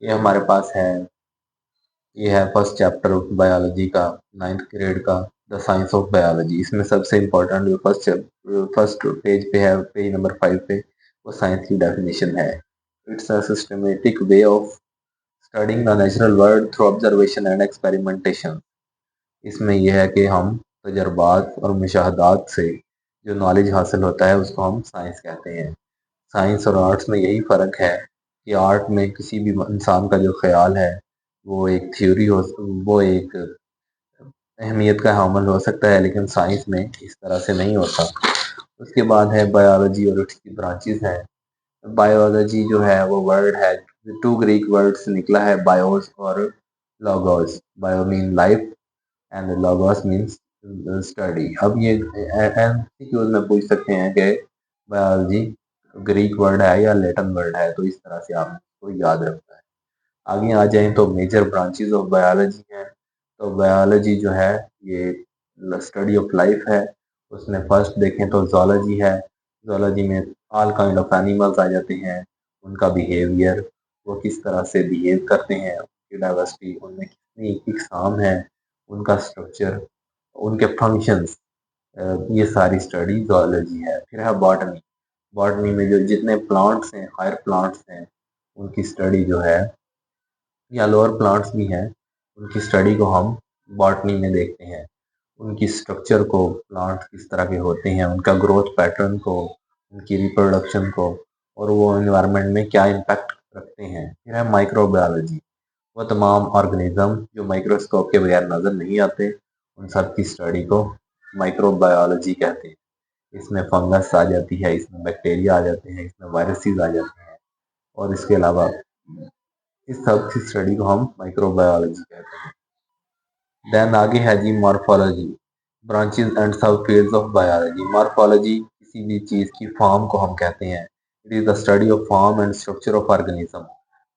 ये हमारे पास है, ये है फर्स्ट चैप्टर ऑफ बायोलॉजी का, 9th ग्रेड का, द साइंस ऑफ बायोलॉजी। इसमें सबसे इम्पोर्टेंट जो फर्स्ट पेज पे है, पेज नंबर 5 पे, वो साइंस की डेफिनेशन है। It's a systematic way of studying the natural world through observation and experimentation. इसमें यह है कि हम तजर्बात और मुशाहदात से जो नॉलेज हासिल होता है उसको हम साइंस कहते हैं। साइंस और आर्ट्स में यही फ़र्क है कि आर्ट में किसी भी इंसान का जो ख्याल है वो एक थ्योरी हो, वो एक अहमियत का हामिल हो सकता है, लेकिन साइंस में इस तरह से नहीं होता। उसके बाद है बायोलॉजी और उसकी ब्रांचेस हैं। बायोलॉजी जो है वो वर्ड है, टू ग्रीक वर्ड से निकला है, बायोस और logos. Bio mean life and logos means study. अब ये एमसीक्यूज में पूछ सकते हैं कि बायोलॉजी ग्रीक वर्ड है या लैटिन वर्ड है, तो इस तरह से आपको याद रखना है। आगे आ जाएं तो मेजर ब्रांचेस ऑफ बायोलॉजी हैं। तो बायोलॉजी जो है ये स्टडी ऑफ लाइफ है। उसमें फर्स्ट देखें तो जोलॉजी है। जोलॉजी में ऑल काइंड ऑफ एनिमल्स आ जाते हैं, उनका बिहेवियर, वो किस तरह से बिहेव करते हैं, उनकी डाइवर्सिटी, उनमें कितनी इकसाम है, उनका स्ट्रक्चर, उनके फंक्शंस, ये सारी स्टडी जोलॉजी है। फिर है बॉटनी। बॉटनी में जो जितने प्लांट्स हैं, हायर प्लांट्स हैं, उनकी स्टडी जो है, या लोअर प्लांट्स भी हैं, उनकी स्टडी को हम बॉटनी में देखते हैं। उनकी स्ट्रक्चर को, प्लांट किस तरह के होते हैं, उनका ग्रोथ पैटर्न को, उनकी रिप्रोडक्शन को, और वो एनवायरनमेंट में क्या इम्पैक्ट रखते हैं। फिर है माइक्रोबायोलॉजी। वो तमाम ऑर्गेनिज्म जो माइक्रोस्कोप के बगैर नज़र नहीं आते, उन सब की स्टडी को माइक्रोबायोलॉजी कहते हैं। इसमें फंगस आ जाती है, इसमें बैक्टीरिया आ जाते हैं, इसमें वायरसेस आ जाते हैं, और इसके अलावा इस सब की स्टडी को हम माइक्रोबायोलॉजी कहते हैं। देन आगे है जी मॉर्फोलॉजी, ब्रांचेस एंड सब फील्ड्स ऑफ बायोलॉजी। मॉर्फोलॉजी किसी भी चीज़ की फॉर्म को हम कहते हैं। It is the study of form and structure of organism.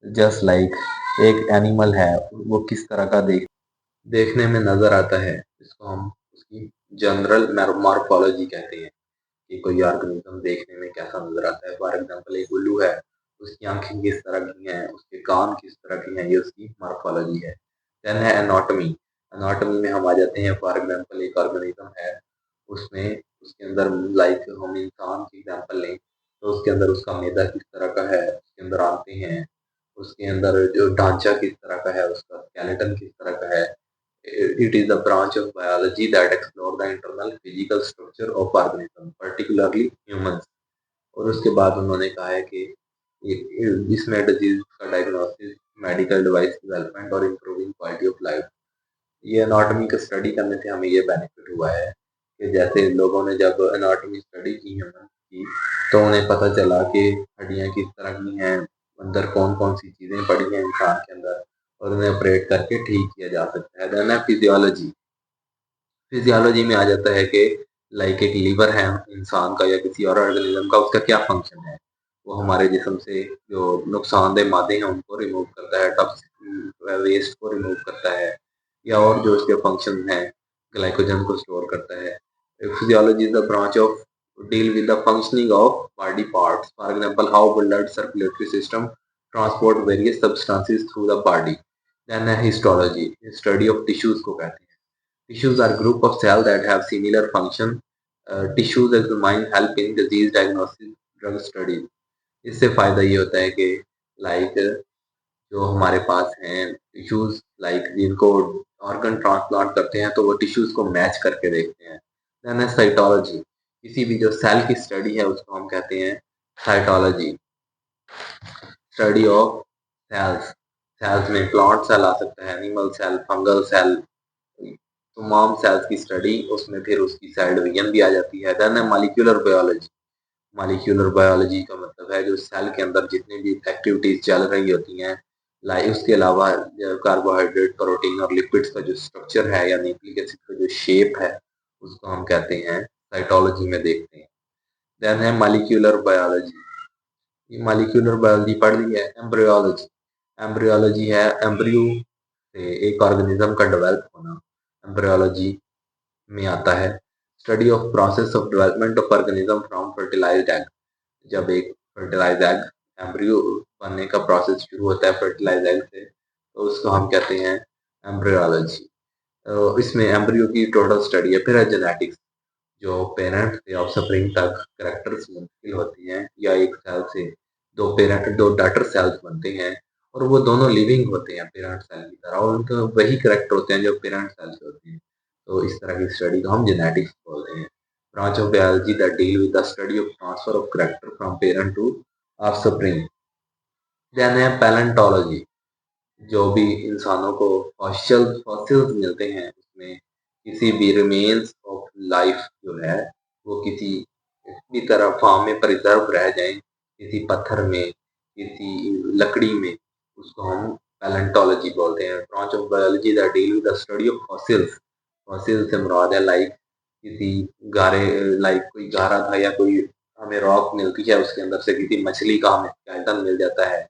Just like एक एनिमल है, वो किस तरह का देखने में नजर आता है, इसको हम उसकी जनरल मॉर्फोलॉजी कहते हैं कि कोई ऑर्गेनिज्म देखने में कैसा नजर आता है। फॉर एग्जांपल एक उल्लू है, उसकी आंखें किस तरह की हैं, उसके कान किस तरह के हैं, ये उसकी मॉर्फोलॉजी है। देन है एनाटॉमी। एनाटॉमी में हम आ जाते हैं, फॉर एग्जांपल एक ऑर्गेनिज्म है, उसमें उसके अंदर, लाइक हम इंसान की एग्जांपल लें तो उसके अंदर उसका मैदा किस तरह का है, उसके अंदर आते हैं, उसके अंदर जो ढांचा किस तरह का है, उसका स्केलेटन किस तरह का है। It is a branch of biology that explore the internal physical structure of organism, particularly humans। और उसके बाद उन्होंने कहा है कि इसमें डिजीज का डायग्नोसिस, मेडिकल डिवाइस डेवलपमेंट और इम्प्रूविंग क्वालिटी ऑफ लाइफ। ये एनाटॉमी का स्टडी करने से हमें ये बेनिफिट हुआ है कि जैसे लोगों ने जब एनाटॉमी स्टडी की ह्यूमन की, तो उन्हें पता चला कि हड्डियां किस तरह की हैं, अंदर कौन कौन सी चीज़ें पड़ी हैं इंसान के अंदर, और उन्हें ऑपरेट करके ठीक किया जा सकता है। देन है फिजियोलॉजी। फिजियोलॉजी में आ जाता है कि लाइक एक लीवर है इंसान का या किसी और ऑर्गेनिज्म का, उसका क्या फंक्शन है। वो हमारे जिस्म से जो नुकसानदेह मादे हैं उनको रिमूव करता है, टॉक्सिक वेस्ट को रिमूव करता है, या और जो उसके फंक्शन हैं, ग्लाइकोजन को स्टोर करता है। Physiology is the branch of deal with the functioning of body parts, for example how blood circulatory system transport various substances through the body. Then है हिस्टोलॉजी, स्टडी ऑफ टिश्यूज को कहते हैं। Tissues are group of cells that have similar function. Tissues examine help in disease diagnosis, drug studies। इससे फायदा ये होता है कि लाइक जो हमारे पास हैं टिश्यूज, लाइक जिनको ऑर्गन ट्रांसप्लांट करते हैं तो वो टिश्यूज को मैच करके देखते हैं। देन है साइटोलॉजी, किसी भी जो सेल की स्टडी है उसको हम कहते हैं cytology, study of cells. Cells में प्लांट सेल आ सकता है, एनिमल सेल, फंगल सेल, तमाम सेल्स की स्टडी, उसमें फिर उसकी सेल डिवीजन भी आ जाती है। देन है मॉलिक्यूलर बायोलॉजी। मॉलिक्यूलर बायोलॉजी का मतलब है जो सेल के अंदर जितनी भी एक्टिविटीज चल रही होती हैं, लाइक उसके अलावा कार्बोहाइड्रेट, प्रोटीन और लिपिड्स का जो स्ट्रक्चर है या न्यूक्लिक एसिड का जो शेप है, उसको हम कहते हैं साइटोलॉजी में देखते हैं। देन है मॉलिक्यूलर बायोलॉजी। ये मॉलिक्यूलर बायोलॉजी पढ़ ली है। एम्ब्रियोलॉजी, एम्ब्रियोलॉजी है एम्ब्रियो से एक ऑर्गेनिज्म का डेवलप होना, एम्ब्रियोलॉजी में आता है। Study of process of development of organism from fertilized egg, जब एक फर्टिलाइज्ड एग एम्ब्रियो बनने का प्रोसेस शुरू होता है फर्टिलाइज एग से, तो उसको हम कहते हैं एम्ब्रियोलॉजी। इसमें एम्ब्रियो की टोटल स्टडी है। फिर है जेनेटिक्स, जो पेरेंट से ऑफस्प्रिंग तक कैरेक्टर्स मुंतकिल होती हैं, या एक सेल से दो डॉटर सेल्स बनते हैं, और वो दोनों लिविंग होते हैं पेरेंट सेल की तरह, और उनका वही कैरेक्टर होते हैं जो पेरेंट सेल से होते हैं। तो इस तरह की स्टडी को हम जेनेटिक्स बोलते हैं। Branch of biology that deal with the study of transfer of character from parent to offspring. Then है पैलेंटोलॉजी, जो भी इंसानों को फॉसिल्स मिलते हैं, उसमें किसी भी रिमेन्स ऑफ लाइफ जो है वो किसी भी तरह फॉर्म में प्रिजर्व रह जाएं, किसी पत्थर में, किसी लकड़ी में, उसको हम पैलेंटोलॉजी बोलते हैं। Branch of biology that deal with the study of fossils. Fossil से मुराद है लाइक किसी गारे, लाइक कोई गारा था या कोई हमें रॉक मिलती है, उसके अंदर से किसी मछली का हमें स्केलेटन मिल जाता है,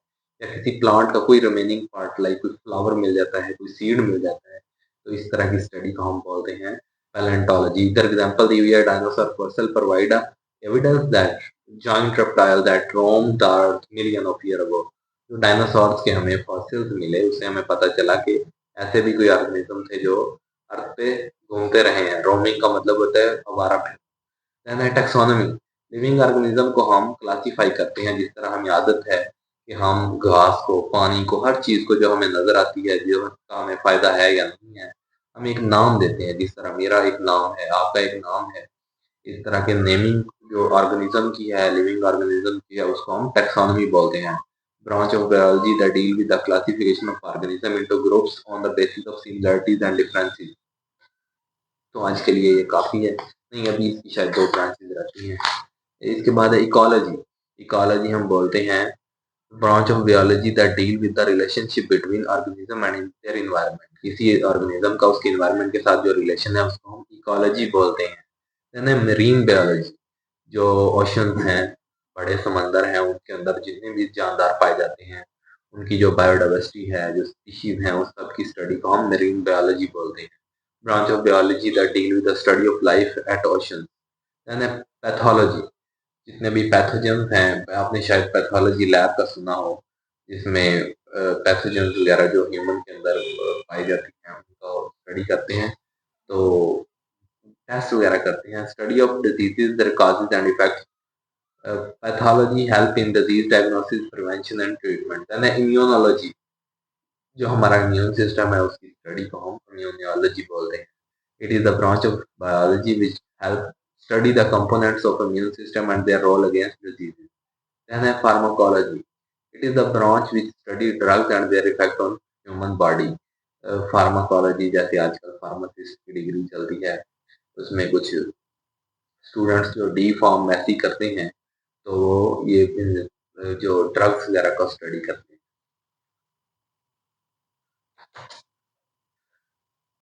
या किसी प्लांट का कोई रिमेनिंग पार्ट लाइक कोई फ्लावर मिल जाता है, कोई सीड मिल जाता है, तो इस तरह की स्टडी को हम बोलते हैं पैलेंटोलॉजी। इधर एग्जांपल दी हुई है, dinosaur fossil provide evidence that giant reptile that roamed the earth million of year ago. जो डायनासोर्स के हमें फॉसिल्स मिले, उससे हमें पता चला कि ऐसे भी कोई ऑर्गेनिज्म थे जो अर्थ पे घूमते रहे हैं। रोमिंग का मतलब होता है आवारा। देन है टैक्सोनॉमी, लिविंग ऑर्गेनिज्म को हम क्लासिफाई करते हैं, जिस तरह हमें आदत है कि हम घास को, पानी को, हर चीज को जो हमें नजर आती है, जो का हमें फायदा है या नहीं है, हम एक नाम देते हैं। जिस तरह मेरा एक नाम है, आपका एक नाम है, इस तरह के नेमिंग जो ऑर्गेनिज्म की है, लिविंग ऑर्गेनिज्म की है, उसको हम टैक्सोनॉमी बोलते हैं। Branch of biology that deal with the classification of organism into groups on the basis of similarities and differences. तो आज के लिए ये काफी है, नहीं अभी इसकी शायद 2 ब्रांचेस रहती हैं। इसके बाद है इकोलॉजी। इकोलॉजी हम बोलते हैं branch of biology that deal with the relationship between organism and their environment. किसी ऑर्गेनिज्म का उसके एनवायरनमेंट के साथ जो रिलेशन है, उसको हम इकोलॉजी बोलते हैं। देन है मरीन बायोलॉजी, जो ओशंस हैं, बड़े समंदर हैं, उनके अंदर जितने भी जानदार पाए जाते हैं, उनकी जो बायोडाइवर्सिटी है, जो स्पीशीज हैं, उस सब की स्टडी को हम मरीन बायोलॉजी बोलते हैं। Branch of biology that deal with the study of life at ocean. Then है पैथोलॉजी, जितने भी पैथोजेंस हैं, आपने शायद पैथोलॉजी लैब का सुना हो, जिसमें पैथोजेंस वगैरह जो ह्यूमन के अंदर पाई जाती हैं, उनको स्टडी करते हैं, तो टेस्ट वगैरह करते हैं। Study of diseases, their causes and effects. Pathology help in disease diagnosis, prevention and treatment. Then है इम्यूनोलॉजी, जो हमारा इम्यून सिस्टम है, उसकी स्टडी को हम इम्यूनोलॉजी बोलते हैं। It is the branch of biology which help study the components of immune system and their role against diseases. Then है pharmacology. It is the branch which study drugs and their effect on human body. Pharmacology, जैसे आजकल pharmacist की degree चलती है, उसमें कुछ students जो D pharmacy करते हैं, तो वो ये जो ड्रग्स वगैरह का स्टडी करते हैं।